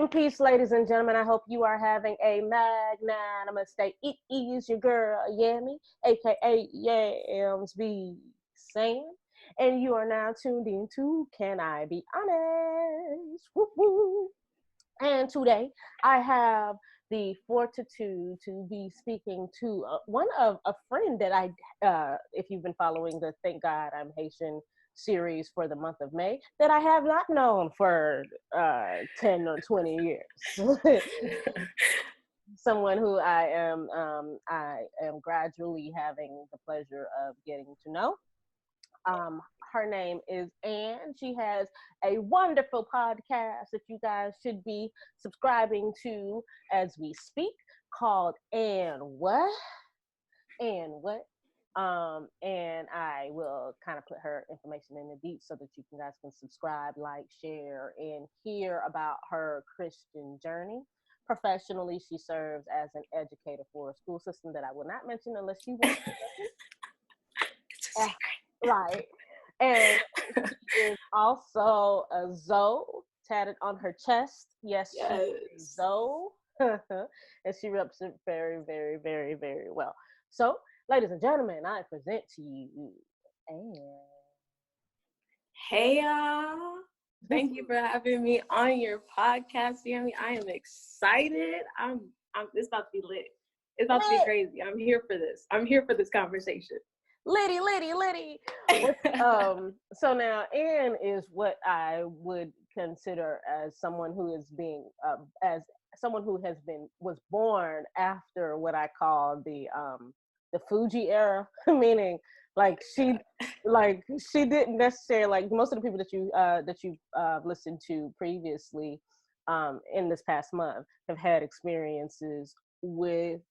Grace and peace, ladies and gentlemen. I hope you are having a magnanimous day. It is your girl, Yammy, aka YamzBsayin, and you are now tuned into Can I Be Honest? Woo woo. And today I have the fortitude to be speaking to one of a friend that if you've been following the Thank God I'm Haitian series for the month of May, that I have not known for 10 or 20 years. Someone who I am gradually having the pleasure of getting to know. Her name is Anne. She has a wonderful podcast that you guys should be subscribing to as we speak, called And What? And What? And I will kind of put her information in the deep so that you guys can subscribe, like, share, and hear about her Christian journey. Professionally, she serves as an educator for a school system that I will not mention unless you want to. It's a secret. Right. And she is also a Zoe tatted on her chest. Yes. She is Zoe. And she represents very, very, very, very well. So, ladies and gentlemen, I present to you Anne. Hey y'all. Thank you for having me on your podcast, Yami. I am excited. It's about to be lit. It's about to be crazy. I'm here for this. I'm here for this conversation. Liddy. So now Anne is what I would consider as someone who is being as someone who was born after what I call the Fuji era, meaning she didn't necessarily, like most of the people that you've listened to previously in this past month have had experiences with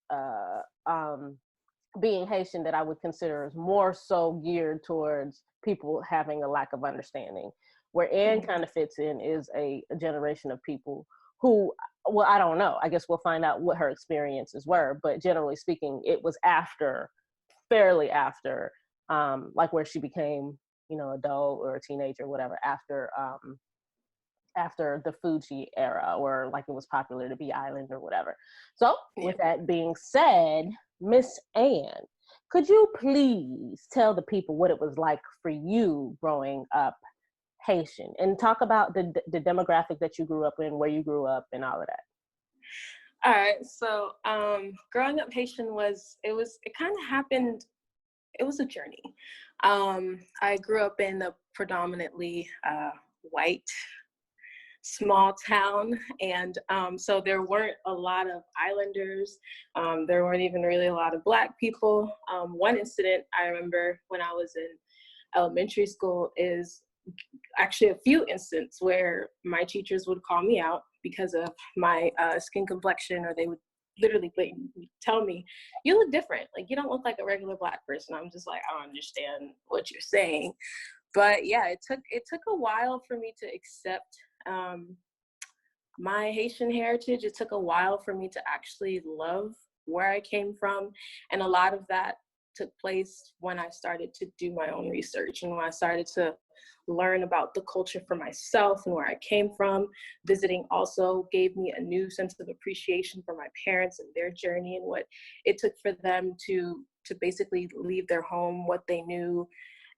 being Haitian that I would consider as more so geared towards people having a lack of understanding. Where Anne kind of fits in is a generation of people who, well, I don't know. I guess we'll find out what her experiences were. But generally speaking, it was fairly after, like where she became, adult or a teenager, whatever, after the Fuji era, or like it was popular to be island or whatever. So with that being said, Miss Anne, could you please tell the people what it was like for you growing up Haitian, and talk about the demographic that you grew up in, where you grew up, and all of that? All right. So growing up Haitian it kind of happened. It was a journey. I grew up in a predominantly white small town, and so there weren't a lot of islanders. There weren't even really a lot of Black people. One incident I remember when I was in elementary school is actually a few instances where my teachers would call me out because of my skin complexion, or they would literally tell me, "You look different. Like, you don't look like a regular Black person." I'm just like, I don't understand what you're saying. But yeah, it took a while for me to accept my Haitian heritage. It took a while for me to actually love where I came from. And a lot of that took place when I started to do my own research, and when I started to learn about the culture for myself and where I came from. Visiting also gave me a new sense of appreciation for my parents and their journey, and what it took for them to basically leave their home, what they knew,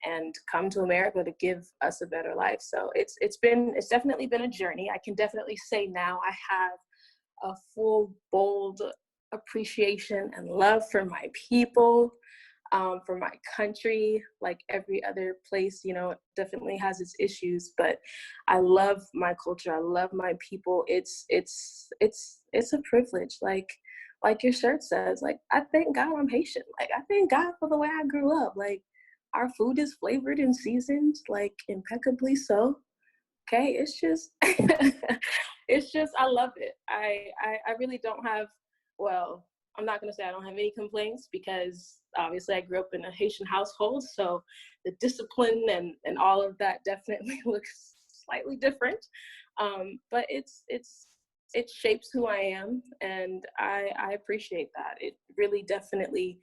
and come to America to give us a better life. So it's definitely been a journey. I can definitely say now I have a full, bold appreciation and love for my people, for my country. Like every other place, it definitely has its issues, but I love my culture. I love my people. It's a privilege. Like your shirt says, like, I thank God I'm Haitian. Like, I thank God for the way I grew up. Like, our food is flavored and seasoned, like, impeccably so. Okay, it's just, I love it. I really don't have, well, I'm not going to say I don't have any complaints, because obviously I grew up in a Haitian household, so the discipline and all of that definitely looks slightly different. But it shapes who I am, and I appreciate that. It really definitely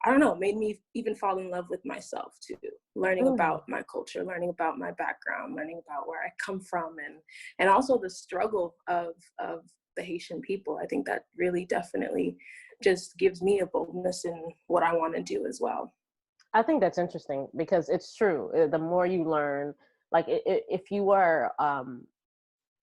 I don't know, made me even fall in love with myself too, learning Mm. about my culture, learning about my background, learning about where I come from, and also the struggle of the Haitian people. I think that really definitely just gives me a boldness in what I want to do as well. I think that's interesting because it's true. The more you learn, like if you are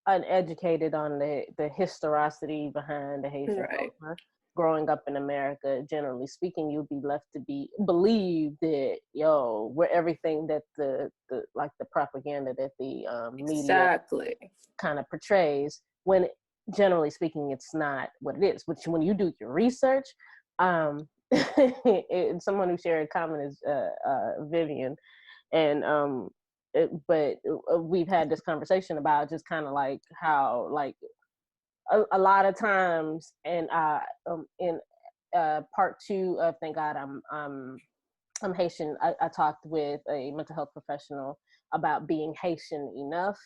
uneducated on the historicity behind the Haitian Right. culture, growing up in America, generally speaking, you'll be left to believe that we're everything that the like the propaganda that the media Exactly. kind of portrays, when generally speaking it's not what it is. But when you do your research, someone who shared a comment is Vivian, and but we've had this conversation about just kind of like how like a lot of times, and in part two of Thank God I'm Haitian, I talked with a mental health professional about being Haitian enough.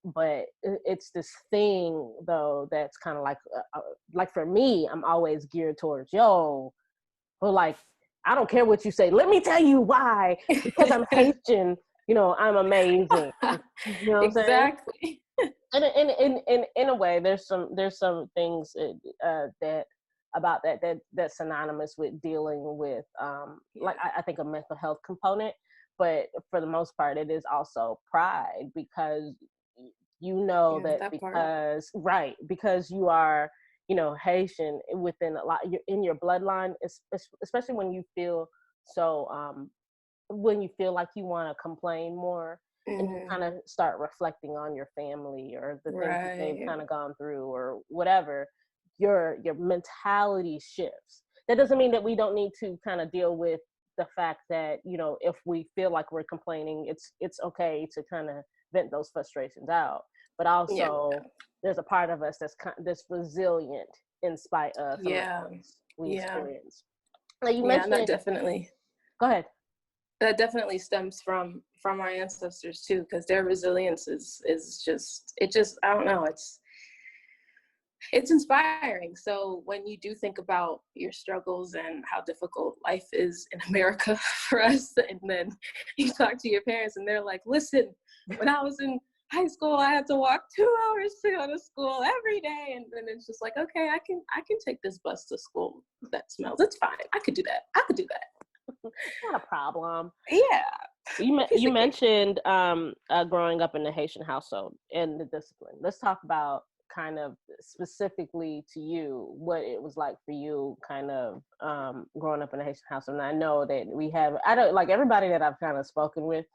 But it's this thing though that's kind of like for me, I'm always geared towards but like, I don't care what you say. Let me tell you why. Because I'm Haitian, I'm amazing. You know what I'm saying? Exactly. And in a way, there's some things that about that's synonymous with dealing with Yeah. I think a mental health component, but for the most part, it is also pride, because Yeah, that that part. because you are Haitian, within a lot you're in your bloodline, especially when you feel so when you feel like you want to complain more, and you Hmm. kind of start reflecting on your family or the things that they've Right. kind of gone through or whatever, your mentality shifts. That doesn't mean that we don't need to kind of deal with the fact that if we feel like we're complaining, it's okay to kind of vent those frustrations out, but Yeah. also there's a part of us that's resilient in spite of some of Yeah. the things we Yeah. experience. Now you Yeah. And mentioned, go ahead. that definitely stems from our ancestors too, because their resilience is just, it just, I don't know, it's inspiring. So when you do think about your struggles and how difficult life is in America for us, and then you talk to your parents and they're like, listen, when I was in high school, I had to walk 2 hours to go to school every day. And then it's just like, okay, I can take this bus to school that smells. It's fine. I could do that. I could do that. Not a problem. Yeah. Piece You of cake. mentioned growing up in the Haitian household and the discipline. Let's talk about kind of specifically to you what it was like for you, kind of growing up in a Haitian household. And I know that I don't like everybody that I've kind of spoken with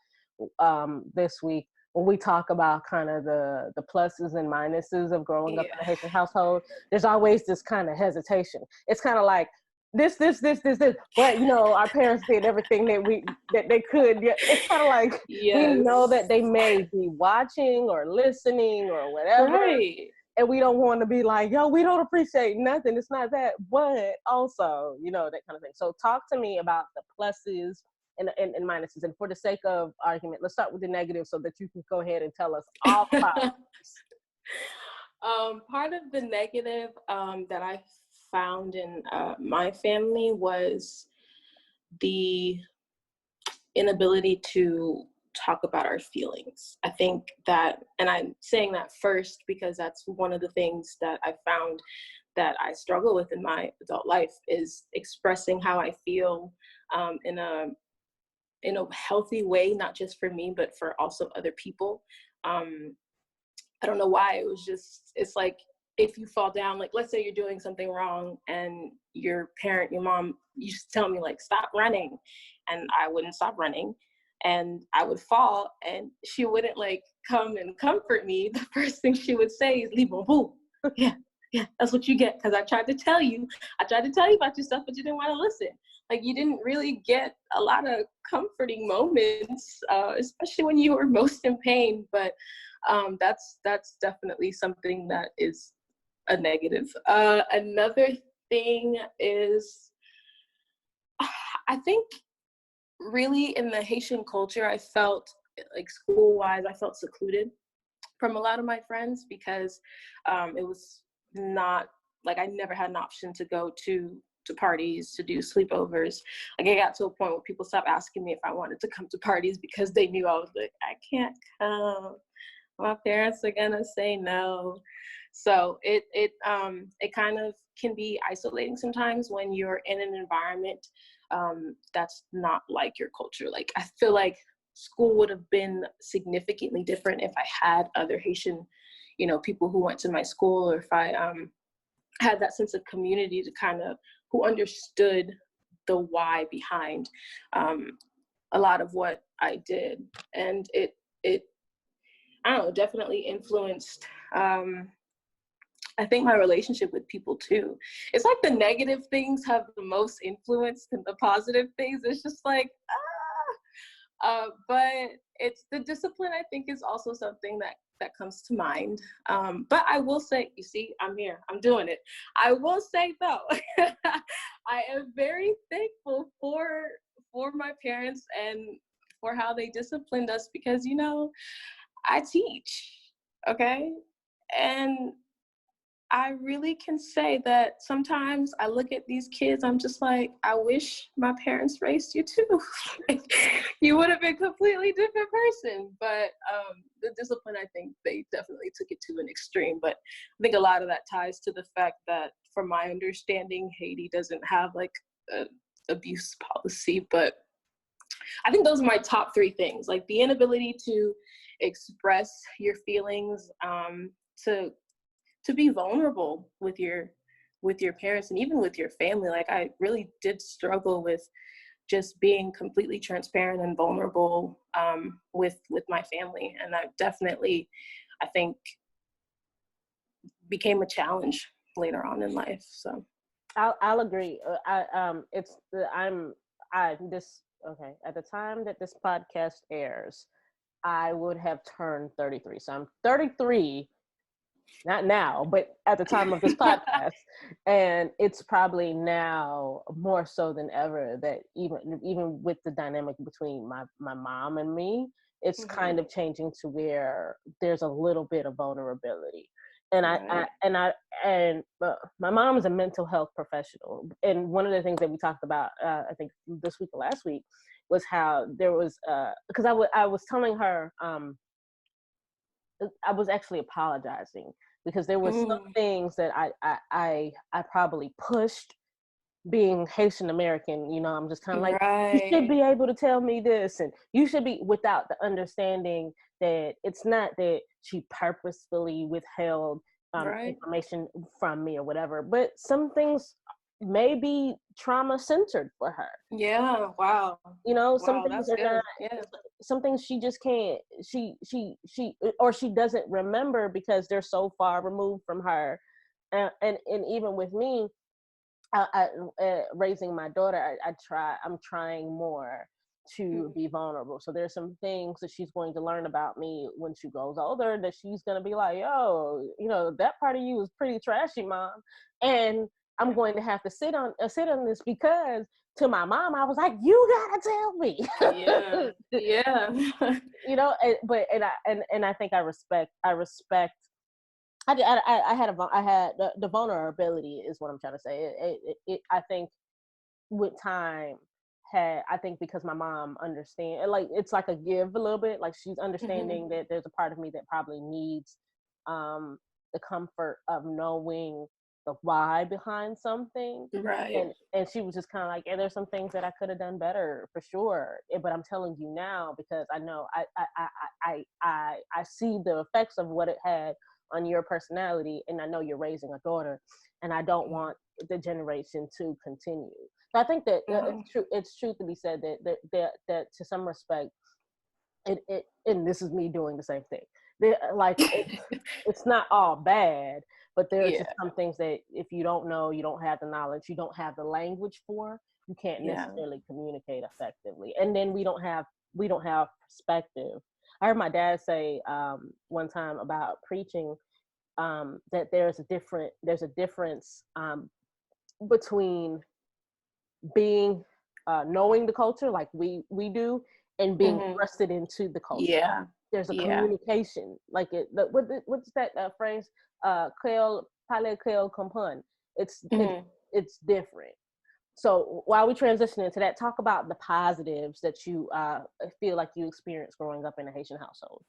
this week. When we talk about kind of the pluses and minuses of growing up Yeah. in a Haitian household, there's always this kind of hesitation. It's kind of like this. But our parents did everything that they could. Yeah, it's kind of like we know Yes. that they may be watching or listening or whatever, Right. and we don't want to be like, yo, we don't appreciate nothing. It's not that, but also, that kind of thing. So talk to me about the pluses and minuses. And for the sake of argument, let's start with the negative so that you can go ahead and tell us all the positives. Part of the negative that I found in my family was the inability to talk about our feelings. I think that, and I'm saying that first because that's one of the things that I found that I struggle with in my adult life, is expressing how I feel in a healthy way, not just for me, but for also other people. I don't know why. It's like, if you fall down, like let's say you're doing something wrong and your parent, your mom, used to tell me like, stop running. And I wouldn't stop running. And I would fall and she wouldn't like come and comfort me. The first thing she would say is, leave a boo. Yeah, yeah, that's what you get. Cause I tried to tell you about your stuff, but you didn't want to listen. Like you didn't really get a lot of comforting moments, especially when you were most in pain. But that's definitely something that is a negative. Another thing is, I think really in the Haitian culture, I felt like school-wise, I felt secluded from a lot of my friends because it was not like I never had an option to go to to parties, to do sleepovers. Like, I got to a point where people stopped asking me if I wanted to come to parties because they knew I was like, I can't come. My parents are gonna say no. So it kind of can be isolating sometimes when you're in an environment that's not like your culture. Like, I feel like school would have been significantly different if I had other Haitian, people who went to my school, or if I had that sense of community to kind of, who understood the why behind a lot of what I did. And it I don't know, definitely influenced I think my relationship with people too. It's like the negative things have the most influence than the positive things. It's just like, but it's the discipline, I think, is also something that comes to mind. But I will say, you see, I'm here, I'm doing it. I will say though, I am very thankful for my parents and for how they disciplined us, because, I teach, okay? And I really can say that sometimes I look at these kids, I'm just like, I wish my parents raised you too. You would have been a completely different person. But the discipline, I think they definitely took it to an extreme. But I think a lot of that ties to the fact that, from my understanding, Haiti doesn't have like an abuse policy. But I think those are my top three things, like the inability to express your feelings, to be vulnerable with your parents and even with your family. Like, I really did struggle with just being completely transparent and vulnerable with my family, and that definitely, I think, became a challenge later on in life. So I'll agree. Okay. At the time that this podcast airs, I would have turned 33. So I'm 33, not now, but at the time of this podcast. And it's probably now more so than ever that even with the dynamic between my mom and me, it's mm-hmm. kind of changing to where there's a little bit of vulnerability. And Right. my mom is a mental health professional. And one of the things that we talked about, I think this week or last week, was how there was, because I was telling her, I was actually apologizing because there were some things that I probably pushed, being Haitian American. I'm just kind of like, you should be able to tell me this, and you should be, without the understanding that it's not that she purposefully withheld information from me or whatever, but some things may be trauma centered for her. Yeah. Wow. Some Wow, things are good. not. Yeah. Some things she just can't. She doesn't remember because they're so far removed from her, and even with me, raising my daughter, I'm trying more to be vulnerable. So there's some things that she's going to learn about me when she grows older that she's going to be like, yo, that part of you is pretty trashy, mom. And I'm going to have to sit on this, because to my mom, I was like, you gotta tell me. Yeah. I think I respect. I had the vulnerability is what I'm trying to say. I think with time, I think because my mom understand, like, it's like a give a little bit, like she's understanding that there's a part of me that probably needs the comfort of knowing the why behind something. Right. And she was just kind of like, yeah, there's some things that I could have done better for sure, but I'm telling you now because I know I see the effects of what it had on your personality, and I know you're raising a daughter, and I don't want the generation to continue. So I think that it's true to be said that to some respect, it and this is me doing the same thing. It's not all bad, but there's just some things that if you don't know, you don't have the knowledge, you don't have the language for, you can't necessarily communicate effectively. And then we don't have perspective. I heard my dad say one time about preaching, that there's a difference between being knowing the culture like we do, and being thrusted into the culture. Yeah. There's a communication, like what's that phrase? Creole, parler Creole comprendre. It's different. So while we transition into that, talk about the positives that you feel like you experienced growing up in a Haitian household.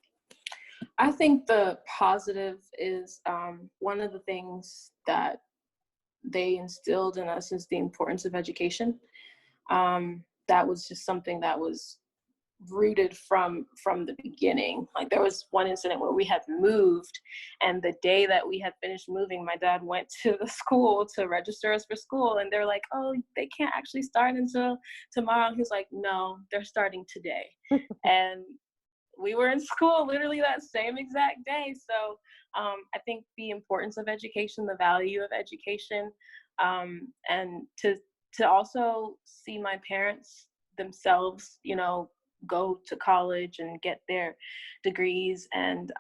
I think the positive is one of the things that they instilled in us is the importance of education. That was just something that was rooted from the beginning. Like there was one incident where we had moved, and the day that we had finished moving, my dad went to the school to register us for school, and they're like, oh, they can't actually start until tomorrow. He was like, no, they're starting today. And we were in school literally that same exact day. So I think the importance of education, the value of education, and to also see my parents themselves, you know, go to college and get their degrees, and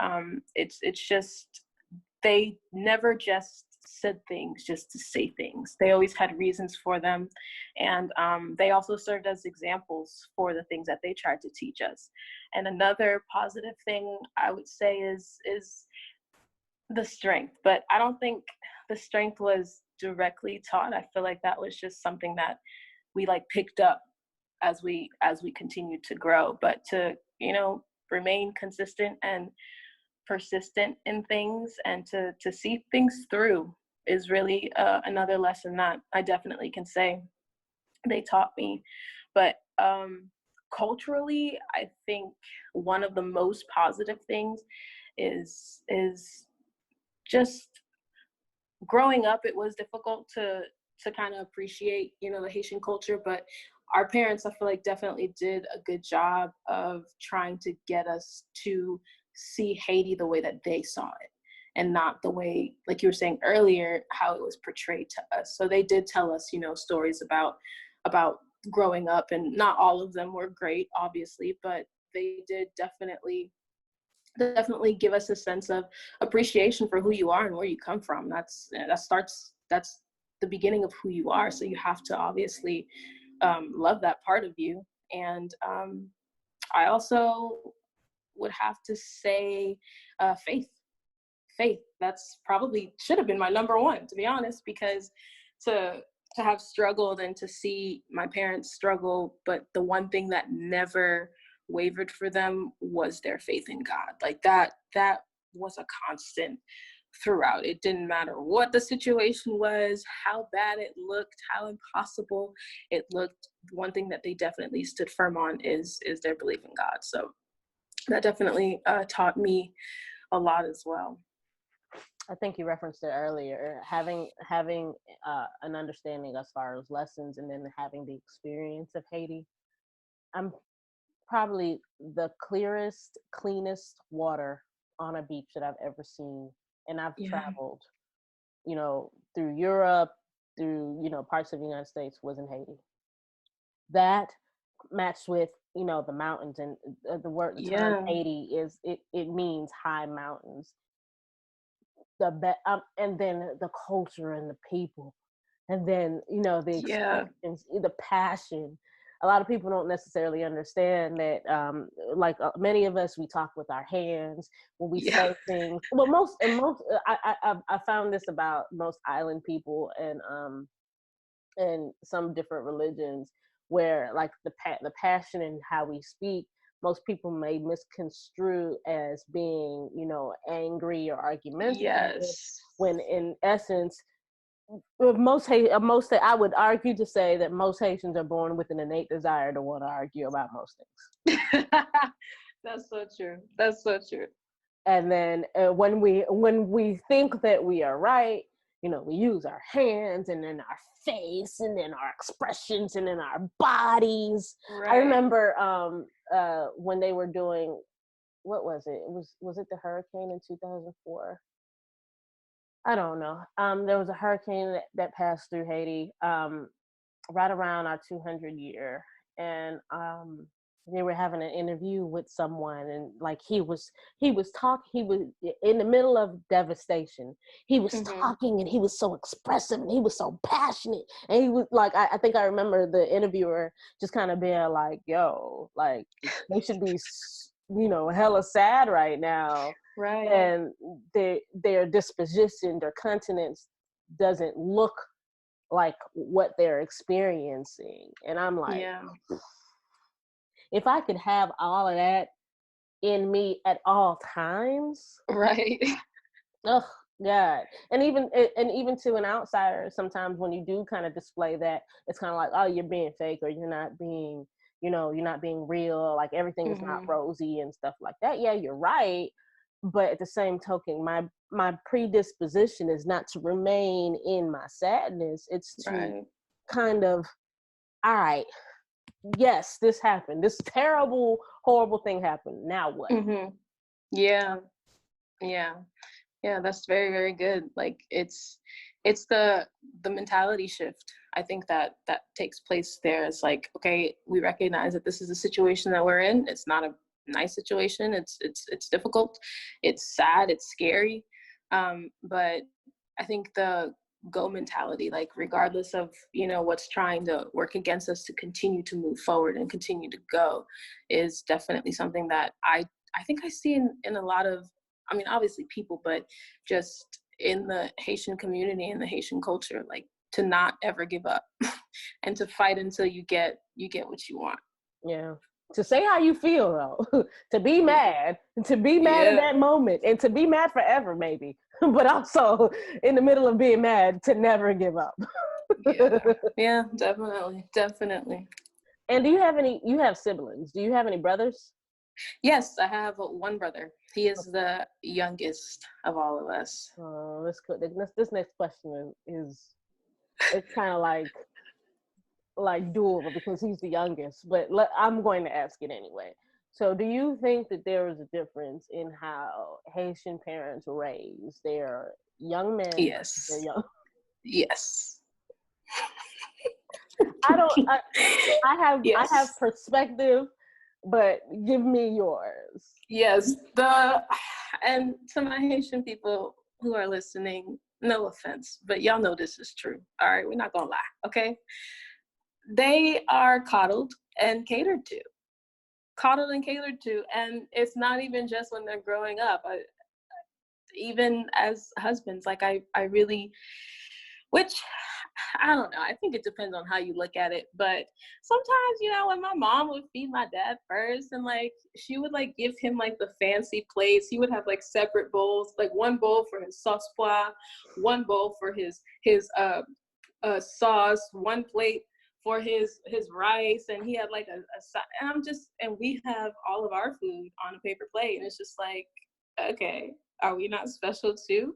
it's just, they never just said things just to say things. They always had reasons for them, and they also served as examples for the things that they tried to teach us. And another positive thing I would say is the strength, but I don't think the strength was directly taught. I feel like that was just something that we like picked up as we continued to grow. But to, you know, remain consistent and persistent in things, and to see things through is really another lesson that I definitely can say they taught me. But culturally, I think one of the most positive things is just growing up. It was difficult to kind of appreciate, you know, the Haitian culture, but our parents, I feel like, definitely did a good job of trying to get us to see Haiti the way that they saw it, and not the way, like you were saying earlier, how it was portrayed to us. So they did tell us, you know, stories about growing up, and not all of them were great, obviously, but they did definitely give us a sense of appreciation for who you are and where you come from. That's the beginning of who you are. So you have to obviously love that part of you. And I also would have to say faith. That's probably should have been my number one, to be honest, because to have struggled and to see my parents struggle, but the one thing that never wavered for them was their faith in God. Like that was a constant throughout. It didn't matter what the situation was, how bad it looked, how impossible it looked. One thing that they definitely stood firm on is their belief in God. So that definitely taught me a lot as well. I think you referenced it earlier, having an understanding as far as lessons, and then having the experience of Haiti. I'm probably the cleanest water on a beach that I've ever seen. And I've traveled, you know, through Europe, through, you know, parts of the United States, was in Haiti. That matched with, you know, the mountains, and the term Haiti is, it means high mountains. And then the culture and the people, and then, you know, the experience, the passion. A lot of people don't necessarily understand that, many of us, we talk with our hands when we say things. Well, I found this about most island people, and some different religions, where like the passion and how we speak, most people may misconstrue as being, you know, angry or argumentative, when in essence, I would argue to say that most Haitians are born with an innate desire to want to argue about most things. That's so true. And then when we think that we are right, you know, we use our hands, and then our face, and then our expressions, and then our bodies. Right. I remember when they were doing, what was it? Was it the hurricane in 2004? I don't know. There was a hurricane that passed through Haiti right around our 200 year, and they were having an interview with someone, and like he was in the middle of devastation. He was talking, and he was so expressive, and he was so passionate, and he was like, I think I remember the interviewer just kind of being like, yo, like, they should be, you know, hella sad right now. Right. And their disposition, their countenance doesn't look like what they're experiencing. And I'm like, Yeah. if I could have all of that in me at all times, Right. oh God. And even to an outsider, sometimes when you do kind of display that, it's kind of like, oh, you're being fake, or you're not being, you're not being real, like everything is not Mm-hmm. rosy and stuff like that. Yeah, you're right. But at the same token, my predisposition is not to remain in my sadness. It's to Right. kind of, all right, yes, this happened. This terrible, horrible thing happened. Now what? Mm-hmm. Yeah. Yeah. Yeah, that's very, very good. Like it's the mentality shift. I think that takes place there. It's like, okay, we recognize that this is a situation that we're in. It's not a nice situation. It's difficult. It's sad. It's scary. But I think the go mentality, like regardless of what's trying to work against us to continue to move forward and continue to go, is definitely something that I think I see in a lot of, I mean, obviously people, but just in the Haitian community and the Haitian culture, like to not ever give up and to fight until you get what you want. Yeah. To say how you feel though, to be mad in Yeah. that moment, and to be mad forever maybe, but also in the middle of being mad, to never give up. Yeah. Yeah, definitely. Definitely. And you have siblings? Do you have any brothers? Yes, I have one brother. He is the youngest of all of us. This this next question is it's kind of like dual because he's the youngest, but I'm going to ask it anyway. So, do you think that there is a difference in how Haitian parents raise their young men versus their Yes. young? Yes. I don't. I have Yes. perspective, but give me yours. Yes. And to my Haitian people who are listening, no offense, but y'all know this is true. All right, we're not gonna lie, okay? They are coddled and catered to, and it's not even just when they're growing up. Even as husbands, like I really, which I don't know. I think it depends on how you look at it. But sometimes, when my mom would feed my dad first, and like she would like give him like the fancy plates. He would have like separate bowls, like one bowl for his sauce pois, one bowl for his sauce, one plate for his rice, and he had like a and we have all of our food on a paper plate, and it's just like, okay, are we not special too?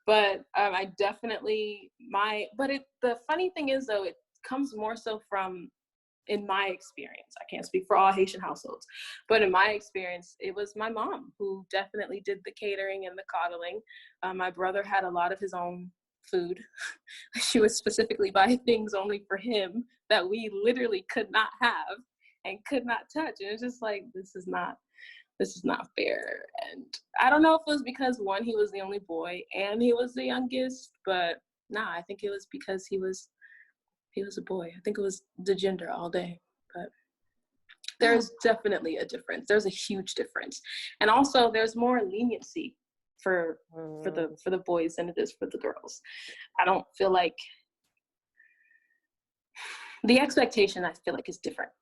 But I definitely the funny thing is though, it comes more so from, in my experience, I can't speak for all Haitian households, but in my experience, it was my mom who definitely did the catering and the coddling. My brother had a lot of his own food. She would specifically buy things only for him that we literally could not have and could not touch. And it's just like, this is not fair. And I don't know if it was because one, he was the only boy and he was the youngest, but nah, I think it was because he was a boy. I think it was the gender all day. But there's definitely a difference. There's a huge difference. And also there's more leniency for the boys than it is for the girls. I don't feel like the expectation, I feel like, is different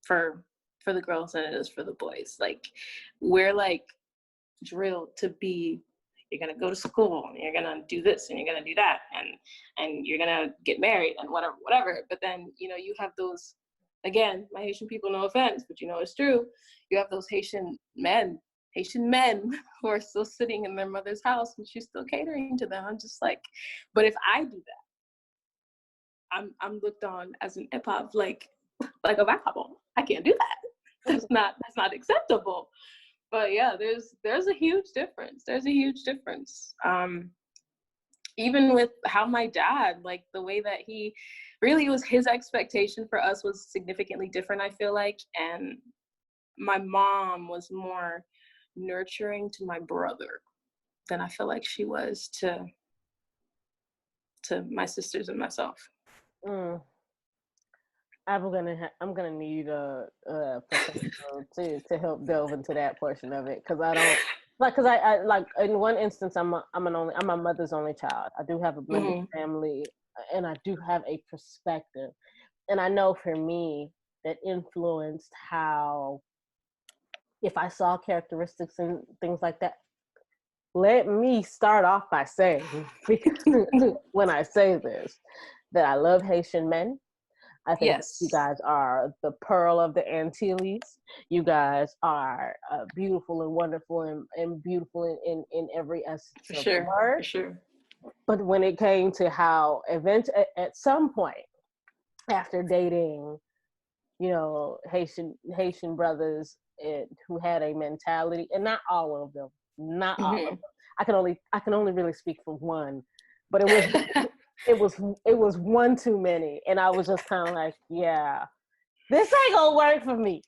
for the girls than it is for the boys. Like, we're like drilled to be, you're gonna go to school and you're gonna do this and you're gonna do that and you're gonna get married and whatever. But then you have those, again, my Haitian people, no offense, but it's true. You have those Haitian men who are still sitting in their mother's house and she's still catering to them. I'm just like, but if I do that, I'm looked on as an epave, like a vagabond. I can't do that. That's not acceptable. But yeah, there's a huge difference. There's a huge difference. Even with how my dad, like the way that he really was, his expectation for us was significantly different, I feel like. And my mom was more nurturing to my brother than I feel like she was to my sisters and myself. Mm. I'm gonna need a professional to help delve into that portion of it, because I don't because I like, in one instance, I'm my mother's only child. I do have a blended family, and I do have a perspective. And I know for me, that influenced how, if I saw characteristics and things like that, let me start off by saying, when I say this, that I love Haitian men. I think that you Yes. guys are the pearl of the Antilles. You guys are beautiful and wonderful and beautiful in every essence For of the sure. word. For sure. But when it came to how at some point after dating, Haitian brothers who had a mentality, and not all of them, not all of them. I can only really speak for one, but it was one too many, and I was just kind of like, yeah, this ain't gonna work for me.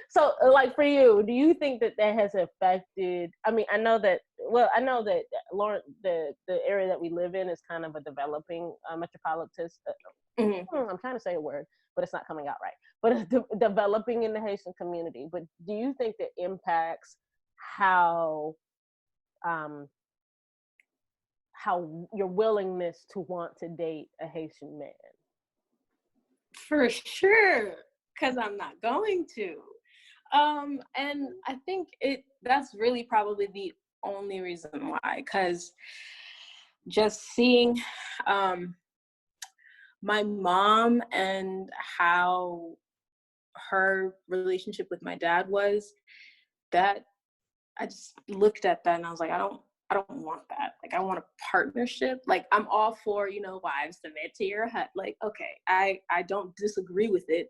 So, like for you, do you think that has affected? I mean, I know that Lauren, the area that we live in is kind of a developing metropolitan. I'm trying to say a word, but it's not coming out right. But it's developing in the Haitian community. But do you think that impacts how your willingness to want to date a Haitian man? For sure, because I'm not going to. And I think that's really probably the only reason why, because just seeing my mom and how her relationship with my dad was, that I just looked at that and I was like, I don't want that. Like, I want a partnership. Like, I'm all for, wives, submit to your hut. Like, okay, I don't disagree with it,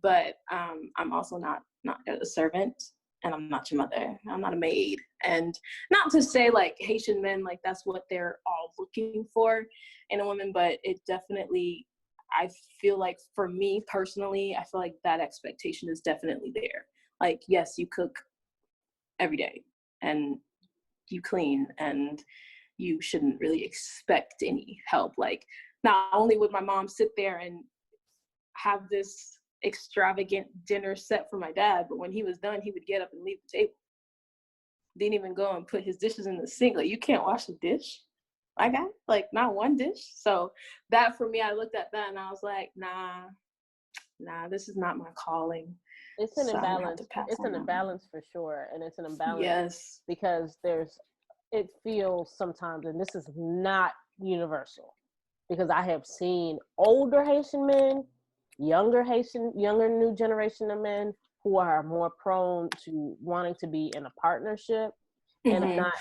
but I'm also not a servant, and I'm not your mother. I'm not a maid. And not to say like Haitian men, like that's what they're all looking for in a woman, but it definitely, I feel like for me personally, I feel like that expectation is definitely there. Like, yes, you cook every day and you clean, and you shouldn't really expect any help. Like, not only would my mom sit there and have this extravagant dinner set for my dad, but when he was done, he would get up and leave the table. Didn't even go and put his dishes in the sink. Like, you can't wash a dish, my guy? Like, not one dish. So that, for me, I looked at that and I was like, nah, this is not my calling. It's an imbalance. It's an imbalance for sure, and it's an imbalance. Yes. Because it feels sometimes, and this is not universal, because I have seen older Haitian men, younger new generation of men who are more prone to wanting to be in a partnership and are not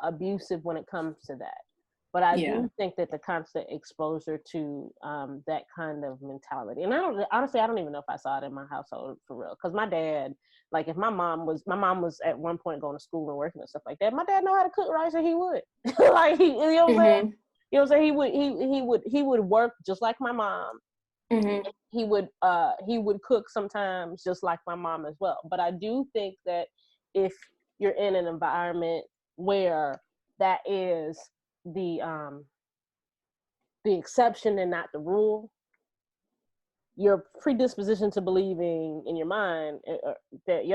abusive when it comes to that. But I do think that the constant exposure to that kind of mentality, and I don't even know if I saw it in my household for real. Because my dad, like, if my mom was at one point going to school and working and stuff like that, my dad know how to cook rice, and he would like you know what I'm saying. You know what I'm saying? He would work just like my mom. He would cook sometimes just like my mom as well. But I do think that if you're in an environment where that is the exception and not the rule, your predisposition to believing in your mind that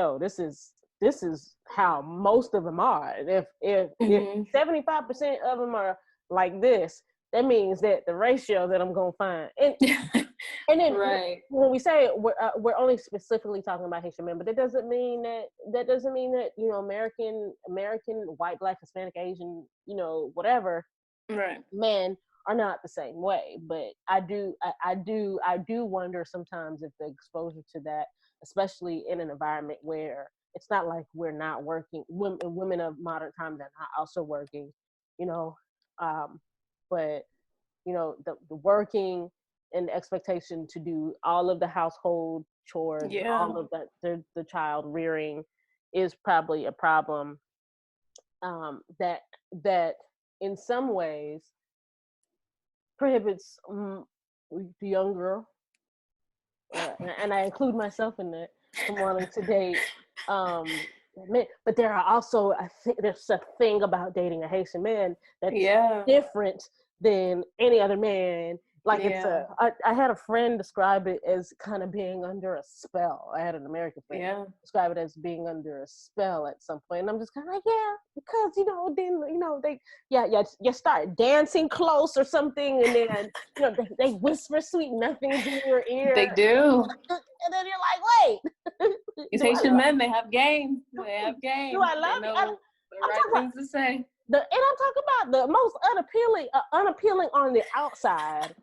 this is how most of them are. And if 75% of them are like this, that means that the ratio that I'm gonna find, and then right. When we say we're only specifically talking about Haitian men, but that doesn't mean that American, white, Black, Hispanic, Asian, whatever, right, men are not the same way. But I do wonder sometimes if the exposure to that, especially in an environment where it's not like we're not working, women of modern times are not also working, but the working and the expectation to do all of the household chores, all of the child rearing is probably a problem that in some ways prohibits the young girl, and I include myself in that, from wanting to date men. But there are also, I think there's a thing about dating a Haitian man that's different than any other man. Like Yeah. I had a friend describe it as kind of being under a spell. I had an American friend Yeah. describe it as being under a spell at some point. And I'm just kind of like, yeah, because, then, you start dancing close or something. And then, they whisper sweet nothings in your ear. They do. And then you're like, wait. These Haitian men, they have game. They have game. Do I love they you? know the right things to say. And I'm talking about the most unappealing on the outside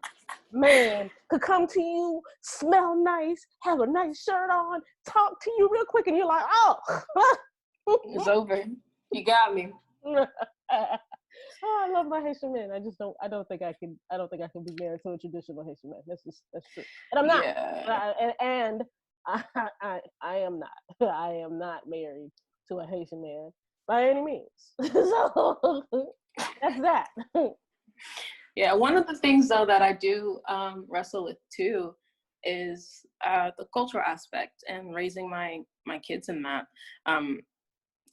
man could come to you, smell nice, have a nice shirt on, talk to you real quick, and you're like, oh, it's over. You got me. Oh, I love my Haitian men. I don't think I can be married to a traditional Haitian man. That's true. And I'm not. Yeah. And I am not. I am not married to a Haitian man by any means. So that's that. Yeah, one of the things though that I do wrestle with too is the cultural aspect and raising my kids in that,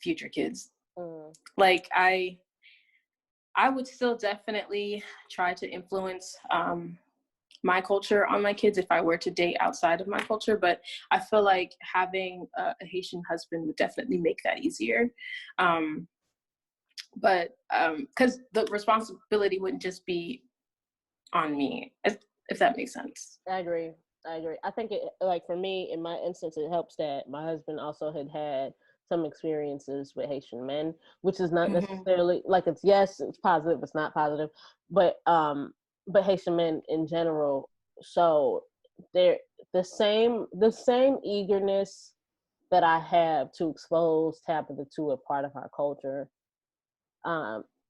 future kids. Like I would still definitely try to influence my culture on my kids if I were to date outside of my culture, but I feel like having a Haitian husband would definitely make that easier. But because the responsibility wouldn't just be on me, if that makes sense. I agree. I think it, like for me, in my instance, it helps that my husband also had some experiences with Haitian men, which is not necessarily like it's positive, it's not positive, but Haitian men in general. So they're the same eagerness that I have to expose Tabitha to a part of our culture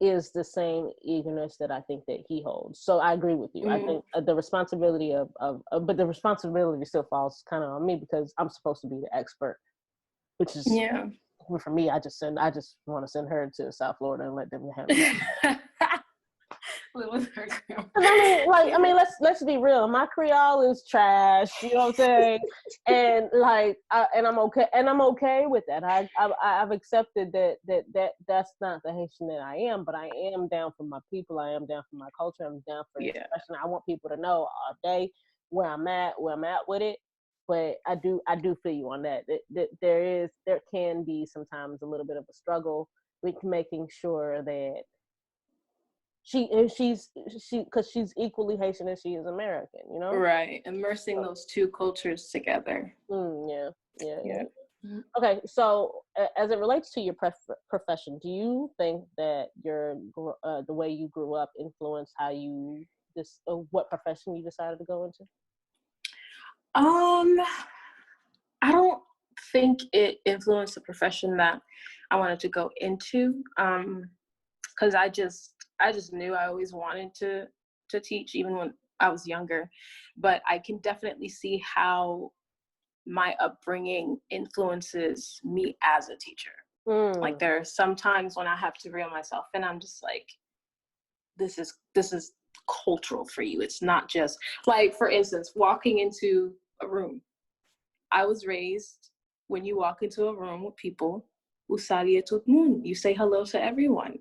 is the same eagerness that I think that he holds. So I agree with you. I think the responsibility but the responsibility still falls kind of on me because I'm supposed to be the expert, which is for me. I just want to send her to South Florida and let them handle it. Live with her. I mean, let's be real. My Creole is trash. You know what I'm saying? And I'm okay with that. I've accepted that's not the Haitian that I am, but I am down for my people. I am down for my culture. I'm down for expression. I want people to know all day where I'm at with it. But I do feel you on that. That there can be sometimes a little bit of a struggle with making sure that she's because she's equally Haitian as she is American, right, immersing those two cultures together. Yeah. Okay, so as it relates to your profession, do you think that the way you grew up influenced how you what profession you decided to go into? I don't think it influenced the profession that I wanted to go into, because I just knew I always wanted to teach, even when I was younger. But I can definitely see how my upbringing influences me as a teacher. Like there are some times when I have to reel myself in. I'm just like, this is cultural for you. It's not just like, for instance, walking into a room. I was raised, when you walk into a room with people, you say hello to everyone.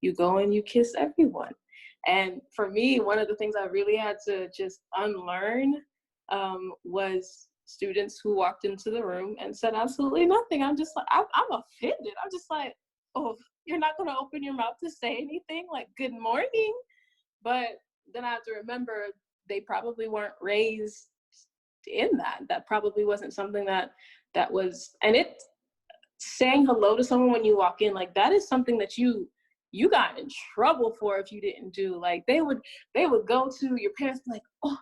You go and you kiss everyone. And for me, one of the things I really had to just unlearn was students who walked into the room and said absolutely nothing. I'm just like, I'm offended. I'm just like, oh, you're not going to open your mouth to say anything? Like, good morning. But then I have to remember they probably weren't raised in that probably wasn't something that was, and it saying hello to someone when you walk in, like that is something that you got in trouble for if you didn't do. Like they would go to your parents like, oh,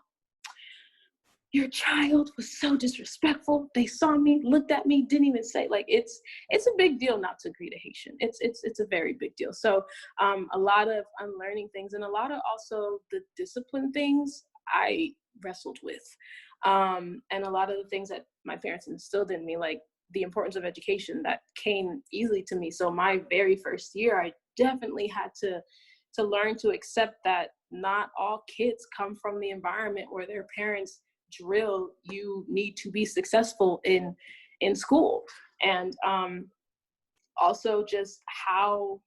your child was so disrespectful. They saw me, looked at me, didn't even say. Like it's a big deal not to greet a Haitian. It's a very big deal. So a lot of unlearning things, and a lot of also the discipline things I wrestled with. And a lot of the things that my parents instilled in me, like the importance of education, that came easily to me. So my very first year, I definitely had to learn to accept that not all kids come from the environment where their parents drill you need to be successful in school. And also just how,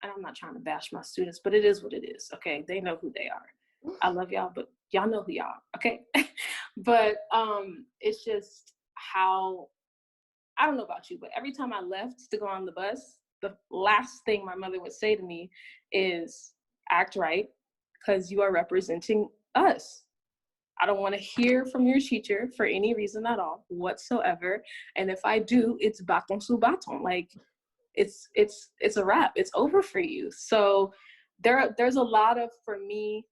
and I'm not trying to bash my students, but it is what it is. Okay, they know who they are. I love y'all, but y'all know who y'all are, okay? But it's just how, I don't know about you, but every time I left to go on the bus, the last thing my mother would say to me is, act right, because you are representing us. I don't want to hear from your teacher for any reason at all whatsoever. And if I do, it's baton sous baton. Like, it's a wrap. It's over for you. So there's a lot of, for me,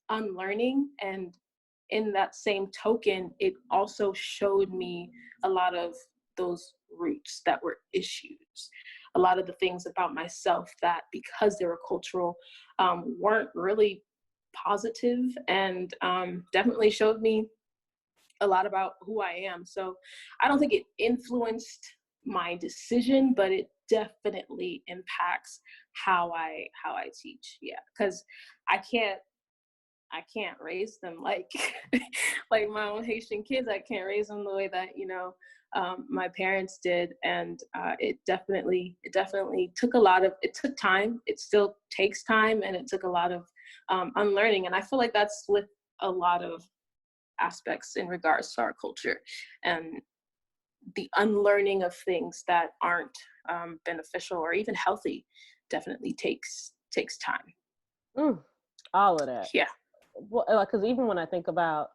unlearning. And in that same token, it also showed me a lot of those roots that were issues, a lot of the things about myself that, because they were cultural, weren't really positive, and definitely showed me a lot about who I am. So I don't think it influenced my decision, but it definitely impacts how I teach. Yeah, because I can't raise them like like my own Haitian kids. I can't raise them the way that, my parents did. And it definitely took it took time. It still takes time, and it took a lot of unlearning. And I feel like that's with a lot of aspects in regards to our culture, and the unlearning of things that aren't beneficial or even healthy definitely takes time. All of that. Yeah. Well, because even when I think about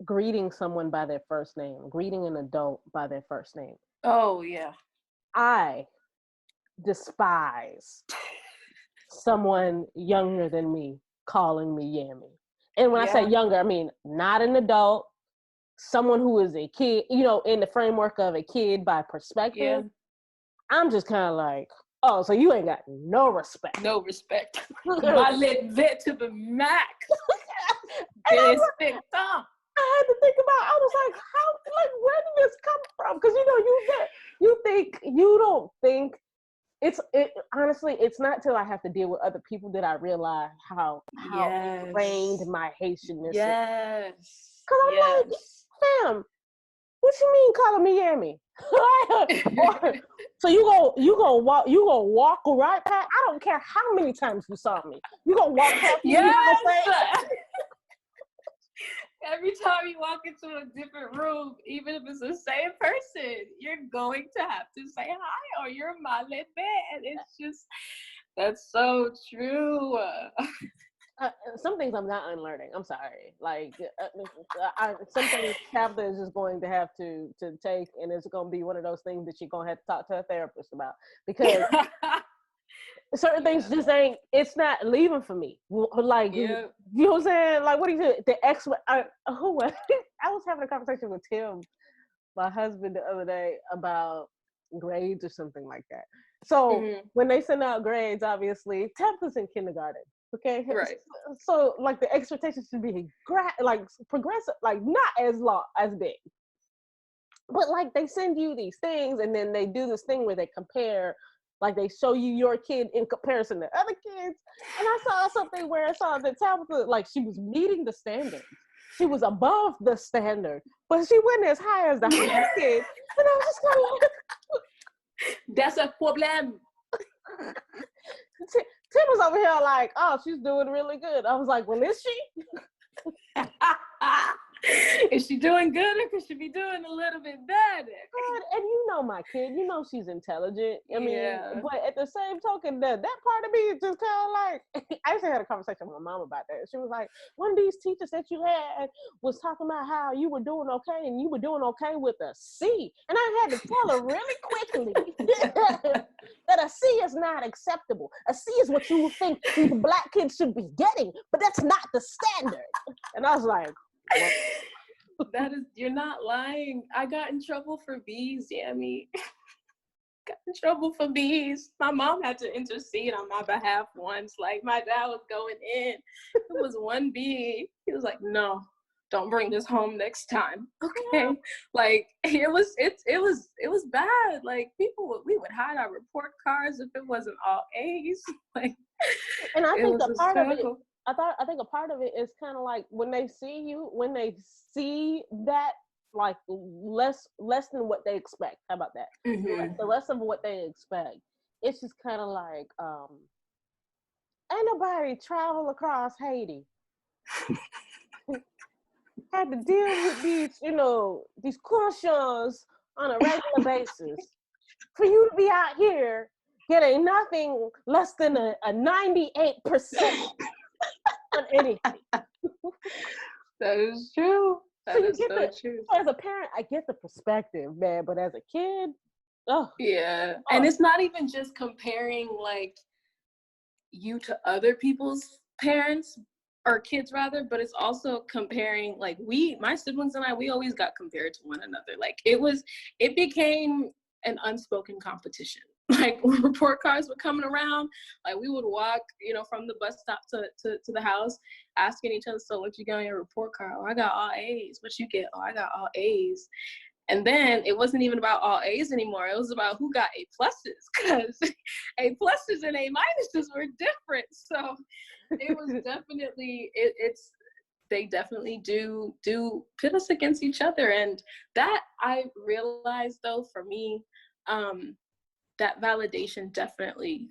greeting someone by their first name, greeting an adult by their first name. Oh, yeah. I despise someone younger than me calling me Yammy. And when I say younger, I mean not an adult, someone who is a kid, in the framework of a kid by perspective. I'm just kind of like, oh, so you ain't got no respect. No respect. My lit vet to the max. I had to think about, I was like, where did this come from? Because you don't think honestly, it's not till I have to deal with other people that I realize how ingrained my Haitianness is. Yes. Because I'm like, fam, what you mean calling me Yammy? So you go walk right past. I don't care how many times you saw me. You gonna walk past me. Yes. Every time you walk into a different room, even if it's the same person, you're going to have to say hi, or you're my lit man. It's just, that's so true. Some things I'm not unlearning. I'm sorry. Like, some things Tabitha is just going to have to take, and it's going to be one of those things that you're going to have to talk to a therapist about, because certain things just ain't, it's not leaving for me. Like, you know what I'm saying? Like, what do you do? I was having a conversation with Tim, my husband, the other day about grades or something like that. So when they send out grades, obviously, Tabitha's in kindergarten. Okay. Right. So like the expectations should be progressive, like not as big. But like they send you these things, and then they do this thing where they compare, like they show you your kid in comparison to other kids. And I saw something where I saw that Tabitha, like, she was meeting the standard. She was above the standard, but she wasn't as high as the high kid. And I was just kind of like, that's a problem. Tim was over here like, oh, she's doing really good. I was like, well, is she? Is she doing good, or could she be doing a little bit better? God, and my kid, she's intelligent. I mean, but at the same token, that part of me is just kind of like, I actually had a conversation with my mom about that. She was like, one of these teachers that you had was talking about how you were doing okay, and you were doing okay with a C. And I had to tell her really quickly that a C is not acceptable. A C is what you think these Black kids should be getting, but that's not the standard. And I was like, that is, you're not lying. I got in trouble for B's, Yammy. Got in trouble for B's. My mom had to intercede on my behalf once. Like, my dad was going in. It was one B. He was like, no, don't bring this home next time. Okay. Like, it was bad. Like, we would hide our report cards if it wasn't all A's. Like, and I think a part of it, I think a part of it is kind of like when they see that, like less than what they expect. How about that? The rest of what they expect. It's just kind of like, ain't nobody travel across Haiti. Had to deal with these, these questions on a regular basis. For you to be out here getting nothing less than a 98% on anything. That is true. That is so true. As a parent, I get the perspective, man, but as a kid, yeah. And it's not even just comparing like you to other people's parents or kids rather, but it's also comparing like my siblings and I, we always got compared to one another. Like it became an unspoken competition. Like when report cards were coming around, like we would walk, from the bus stop to the house, asking each other, so what you got on your report card? Oh, I got all A's. What you get? Oh, I got all A's. And then it wasn't even about all A's anymore. It was about who got A pluses, because A pluses and A minuses were different. So it was definitely, they definitely do pit us against each other. And that I realized though, for me, that validation definitely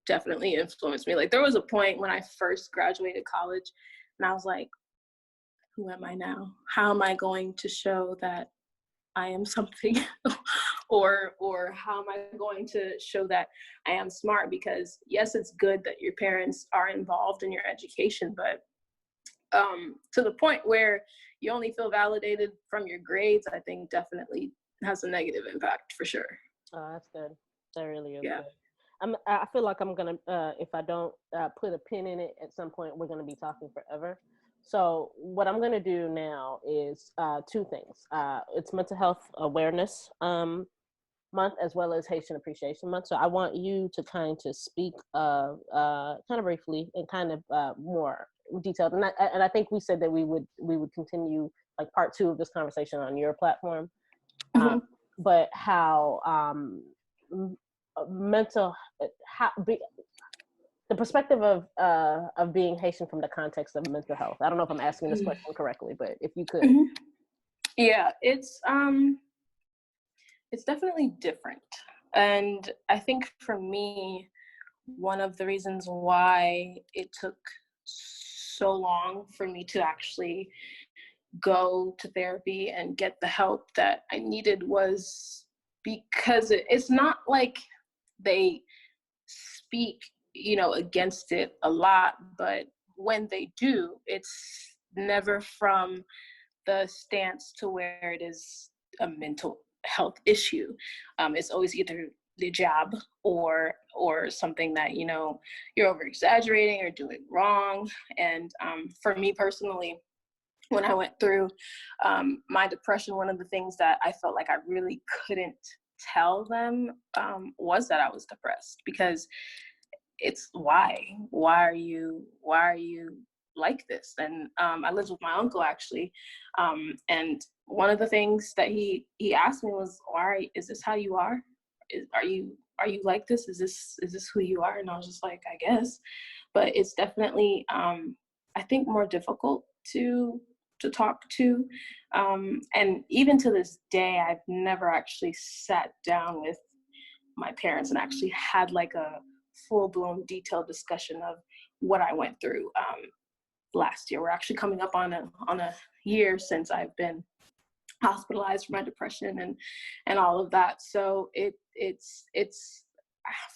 influenced me. Like there was a point when I first graduated college and I was like, who am I now? How am I going to show that I am something? or how am I going to show that I am smart? Because yes, it's good that your parents are involved in your education, but to the point where you only feel validated from your grades, I think definitely has a negative impact for sure. Oh, that's good. That really is good. I feel like I'm gonna, if I don't put a pin in it at some point, we're gonna be talking forever. So what I'm gonna do now is two things. It's Mental Health Awareness Month as well as Haitian Appreciation Month. So I want you to kind of speak kind of briefly and kind of more detailed. And I think we said that we would continue like part 2 of this conversation on your platform. Mm-hmm. But how the perspective of being Haitian from the context of mental health. I don't know if I'm asking this question correctly, but if you could. Mm-hmm. Yeah, it's definitely different. And I think for me, one of the reasons why it took so long for me to actually go to therapy and get the help that I needed was because it's not like they speak, against it a lot, but when they do, it's never from the stance to where it is a mental health issue. It's always either the job or something that you're over exaggerating or doing wrong. And for me personally, when I went through my depression, one of the things that I felt like I really couldn't tell them was that I was depressed, because it's why are you like this? And I lived with my uncle actually, and one of the things that he asked me was, why is this how you are? Are you like this? Is this who you are? And I was just like, I guess. But it's definitely I think more difficult to talk to, and even to this day I've never actually sat down with my parents and actually had like a full-blown detailed discussion of what I went through last year. We're actually coming up on a year since I've been hospitalized for my depression and all of that. So it's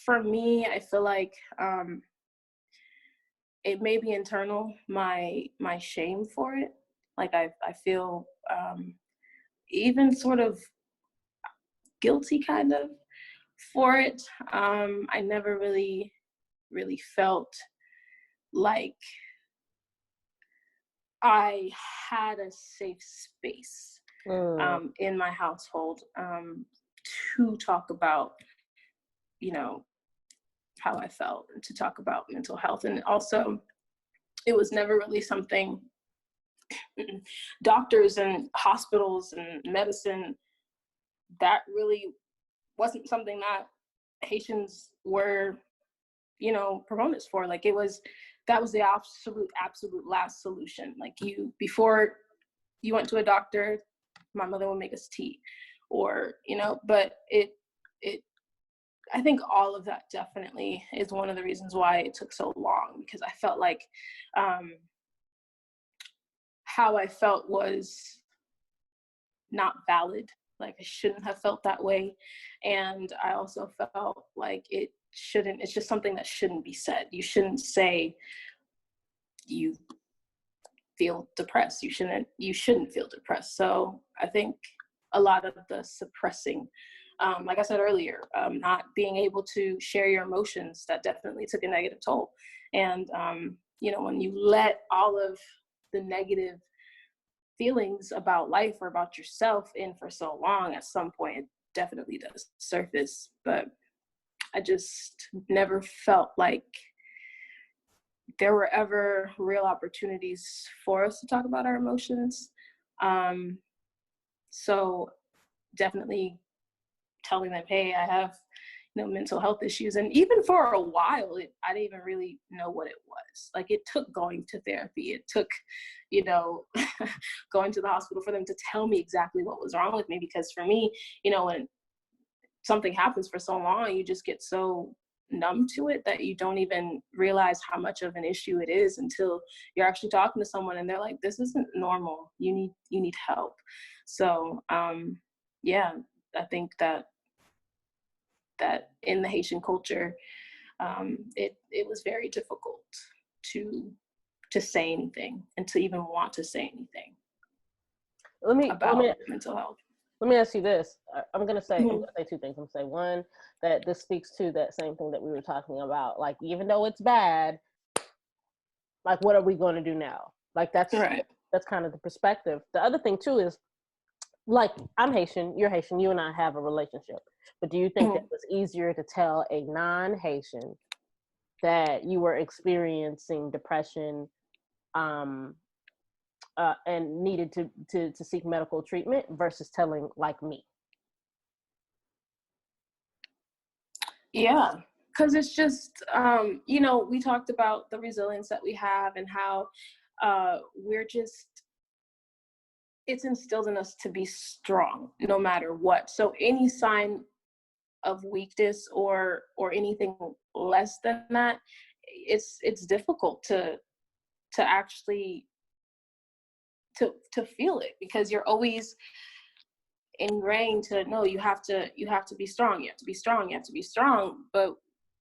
for me, I feel like it may be internal, my shame for it. Like I feel even sort of guilty kind of for it. I never really felt like I had a safe space in my household to talk about, how I felt, and to talk about mental health. And also, it was never really something doctors and hospitals and medicine, that really wasn't something that Haitians were, proponents for. Like that was the absolute last solution. Like before you went to a doctor, my mother would make us tea, or, but I think all of that definitely is one of the reasons why it took so long, because I felt like how I felt was not valid. Like I shouldn't have felt that way. And I also felt like it's just something that shouldn't be said. You shouldn't say you feel depressed. You shouldn't feel depressed. So I think a lot of the suppressing, like I said earlier, not being able to share your emotions, that definitely took a negative toll. And, when you let all of the negative feelings about life or about yourself in for so long, at some point it definitely does surface. But I just never felt like there were ever real opportunities for us to talk about our emotions. So definitely telling them, hey, I have mental health issues. And even for a while, I didn't even really know what it was. Like it took going to therapy. It took, going to the hospital for them to tell me exactly what was wrong with me. Because for me, when something happens for so long, you just get so numb to it that you don't even realize how much of an issue it is until you're actually talking to someone and they're like, this isn't normal. You need help. So, yeah, I think that in the Haitian culture, it was very difficult to say anything and to even want to say anything about mental health. Let me ask you this. I'm gonna say two things. I'm gonna say one, that this speaks to that same thing that we were talking about. Like, even though it's bad, like, what are we going to do now? Like, that's right. That's kind of the perspective. The other thing too is, like, I'm Haitian, you're Haitian, you and I have a relationship. But do you think it was easier to tell a non-Haitian that you were experiencing depression and needed to seek medical treatment versus telling, like, me? Yeah, because it's just, we talked about the resilience that we have and how it's instilled in us to be strong no matter what. So any sign of weakness or anything less than that, it's difficult to actually to feel it, because you're always ingrained to know you have to be strong, you have to be strong, you have to be strong. But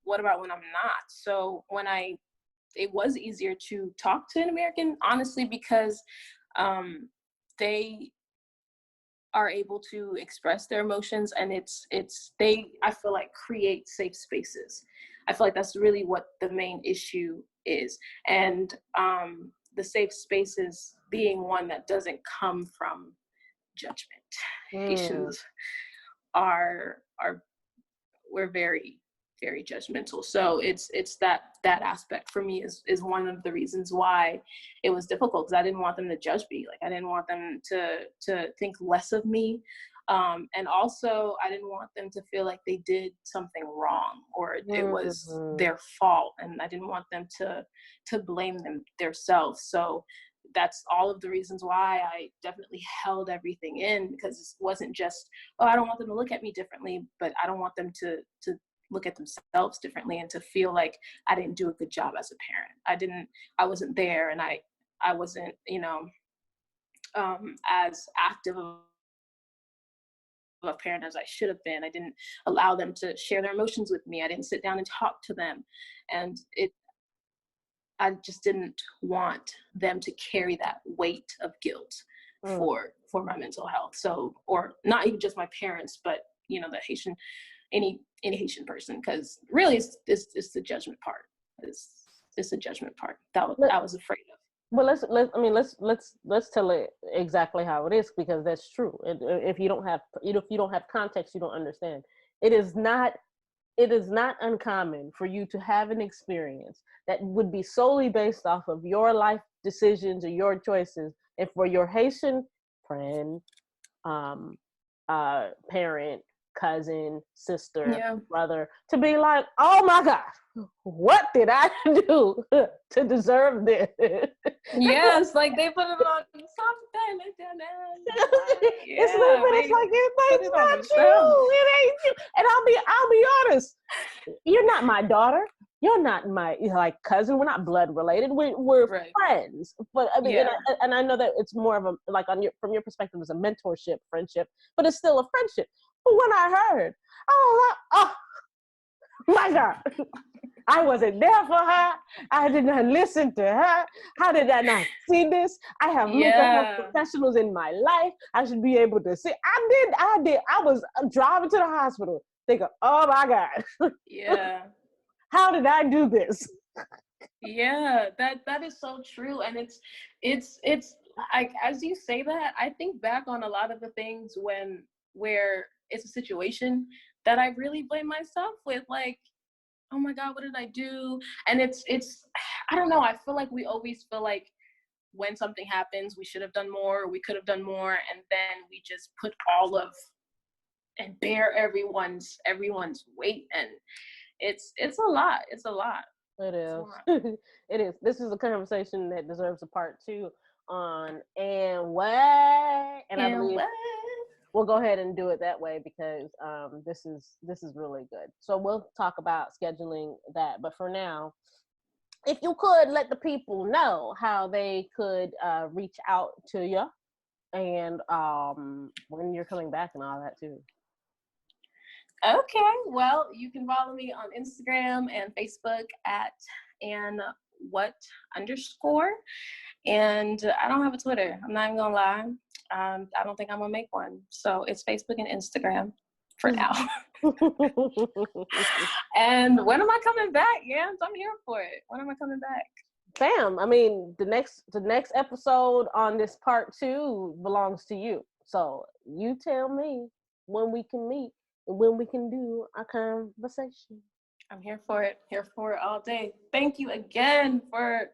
what about when I'm not? So it was easier to talk to an American, honestly, because they are able to express their emotions, and I feel like, create safe spaces. I feel like that's really what the main issue is. And the safe spaces being one that doesn't come from judgment. Haitians we're very, very judgmental. So it's that aspect for me is one of the reasons why it was difficult, because I didn't want them to judge me. Like I didn't want them to think less of me. And also I didn't want them to feel like they did something wrong or it was their fault. And I didn't want them to blame themselves. So that's all of the reasons why I definitely held everything in, because it wasn't just, I don't want them to look at me differently, but I don't want them to look at themselves differently and to feel like I didn't do a good job as a parent. I wasn't there, and I wasn't, as active of a parent as I should have been. I didn't allow them to share their emotions with me. I didn't sit down and talk to them. And I just didn't want them to carry that weight of guilt for my mental health. So, or not even just my parents, but the Haitian, any Haitian person, because really it's the judgment part. It's the judgment part that I was afraid of. Well, let's tell it exactly how it is, because that's true. If you don't have context, you don't understand. It is not uncommon for you to have an experience that would be solely based off of your life decisions or your choices, and for your Haitian friend, parent, cousin, sister, brother to be like, oh my God, what did I do to deserve this? Yes, like they put it on something It's a little bit. It's like it's not you. It ain't you. And I'll be honest. You're not my daughter. You're not my like cousin. We're not blood related. We're Right. friends. But I mean, Yeah. and I know that it's more of a like from your perspective, it's a mentorship friendship, but it's still a friendship. But when I heard, oh my God. I wasn't there for her. I did not listen to her. How did I not see this? I have mental health professionals in my life. I should be able to see. I did. I was driving to the hospital thinking, oh my God. Yeah. How did I do this? Yeah, that is so true. And it's like, as you say that, I think back on a lot of the things where it's a situation that I really blame myself with, like, oh my God, what did I do? And it's I don't know, I feel like we always feel like when something happens, we should have done more, or we could have done more, and then we just put all of and bear everyone's weight, and it's a lot. It's a lot. It is. It is. This is a conversation that deserves a part 2 on and what. And I believe we'll go ahead and do it that way because this is really good. So we'll talk about scheduling that. But for now, if you could let the people know how they could reach out to you and when you're coming back and all that too. Okay, well, you can follow me on Instagram and Facebook at @what_. And I don't have a Twitter. I'm not even gonna lie. I don't think I'm gonna make one. So it's Facebook and Instagram for now. And when am I coming back? Yams, I'm here for it. When am I coming back? Fam, I mean, the next episode on this part 2 belongs to you. So you tell me when we can meet and when we can do our conversation. I'm here for it. Here for it all day. Thank you again for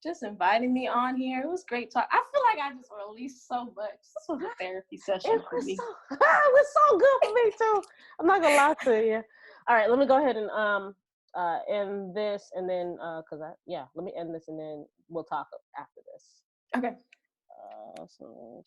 just inviting me on here. It was great talk. I feel like I just released so much. This was a therapy session for me. It was so good for me too. I'm not gonna lie to you. All right, let me go ahead and end this, and then let me end this, and then we'll talk after this. Okay. So